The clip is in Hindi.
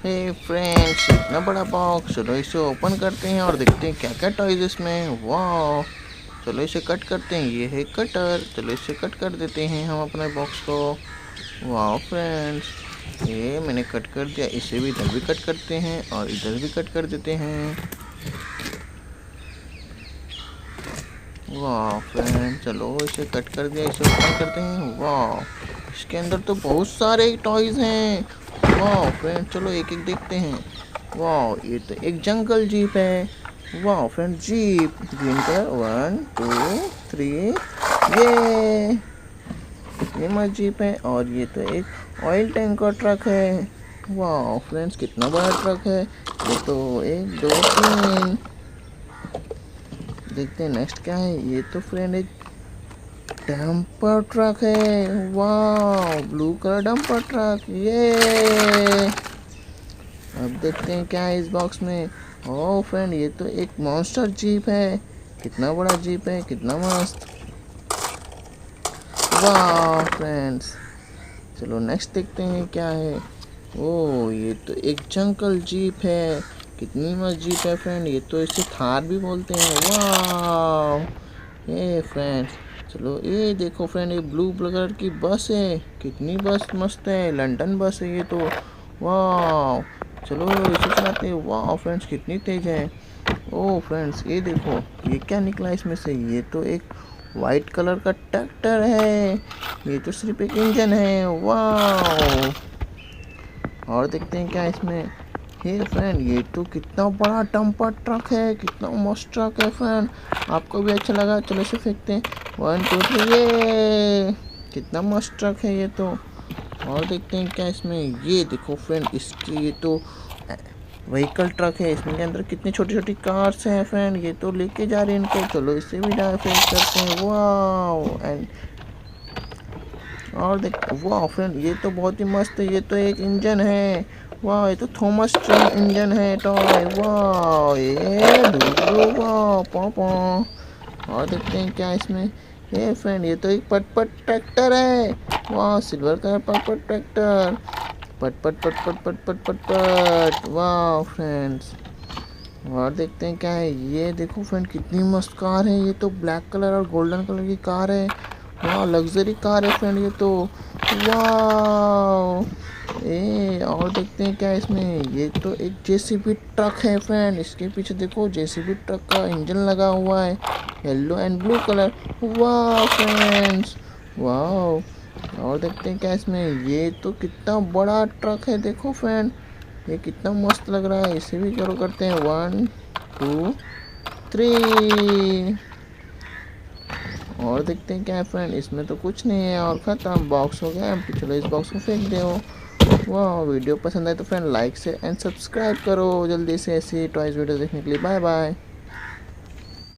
हे फ्रेंड्स, इतना बड़ा बॉक्स। चलो इसे ओपन करते हैं और देखते हैं क्या क्या टॉयज इसमें। वाह, चलो इसे कट करते हैं। ये है कटर। चलो इसे कट कर देते हैं हम अपने बॉक्स को। वाह फ्रेंड्स, ये मैंने कट कर दिया। इसे भी इधर भी कट करते हैं और इधर भी कट कर देते हैं। वाह फ्रेंड, चलो इसे कट कर दिया। इसे ओपन करते हैं। वाह, इसके अंदर तो बहुत सारे टॉयज हैं। वाह फ्रेंड, चलो एक एक देखते हैं। वाह, ये तो एक जंगल जीप है। वाह फ्रेंड, जीप ग्रीन कलर। 1 2 3। ये मस्त जीप है। और ये तो एक ऑयल टैंकर ट्रक है। वाह फ्रेंड्स, कितना बड़ा ट्रक है ये तो। 1 2 3। देखते हैं नेक्स्ट क्या है। ये तो फ्रेंड एक डंपर ट्रक है। वाह, ब्लू कलर डंपर ट्रक। ये अब देखते हैं क्या है इस बॉक्स में। ओह फ्रेंड, ये तो एक मॉन्स्टर जीप है। कितना बड़ा जीप है, कितना मस्त। वाह फ्रेंड्स, चलो नेक्स्ट देखते हैं क्या है। ओह, ये तो एक जंगल जीप है। कितनी मस्त जीप है फ्रेंड। ये तो इसे थार भी बोलते हैं। वाह, ये फ्रेंड्स, चलो ये देखो फ्रेंड, ये ब्लू कलर की बस है। कितनी बस मस्त है, लंदन बस है ये तो। वाह, चलो इसे चलाते हैं। वाह फ्रेंड्स, कितनी तेज है। ओह फ्रेंड्स, ये देखो ये क्या निकला इसमें से। ये तो एक वाइट कलर का ट्रैक्टर है। ये तो सिर्फ एक इंजन है। वाह, और देखते हैं क्या इसमें। हे फ्रेंड, ये तो कितना बड़ा डंपर ट्रक है। कितना मस्त ट्रक है फ्रेंड। आपको भी अच्छा लगा, चलो इसे फेंकते हैं। 1 2 3। ये कितना मस्त ट्रक है ये तो। और देखते हैं क्या इसमें। ये देखो फ्रेंड, इसकी ये तो व्हीकल ट्रक है। इसमें के अंदर कितनी छोटी छोटी कार्स हैं फ्रेंड। ये तो लेके जा रहे हैं इनको। चलो इससे भी फेंक करते हैं। वाह, एंड और देख, वाह फ्रेंड, ये तो बहुत ही मस्त है। ये तो एक इंजन है। वाह, ये तो थॉमस ट्रेन इंजन है टॉय। वाह, ये दूर वाह पॉ पॉ। और देखते हैं क्या इसमें। ये फ्रेंड, ये तो एक पटपट ट्रैक्टर है। वाह, सिल्वर कलर पटपट ट्रैक्टर। पट पट पट पट पट पट पट पट। वाह फ्रेंड्स, और देखते हैं क्या है। ये देखो फ्रेंड, कितनी मस्त कार है। ये तो ब्लैक कलर और गोल्डन कलर की कार है। वाह, लग्जरी कार है फ्रेंड ये तो। वाह, और देखते हैं क्या इसमें। ये तो एक जेसीबी ट्रक है फ्रेंड। इसके पीछे देखो, जेसीबी ट्रक का इंजन लगा हुआ है, येलो एंड ब्लू कलर। वाह फ्रेंड्स, वाह, और देखते हैं क्या इसमें। ये तो कितना बड़ा ट्रक है देखो फ्रेंड। ये कितना मस्त लग रहा है। इसे भी करो करते हैं। 1 2 3। और देखते हैं क्या है फ्रेंड। इसमें तो कुछ नहीं है और ख़त्म, बॉक्स हो गया। चलो इस बॉक्स को फेंक दो। वाह, वीडियो पसंद आए तो फ्रेंड लाइक से एंड सब्सक्राइब करो जल्दी से ऐसी टॉयज़ वीडियो देखने के लिए। Bye bye.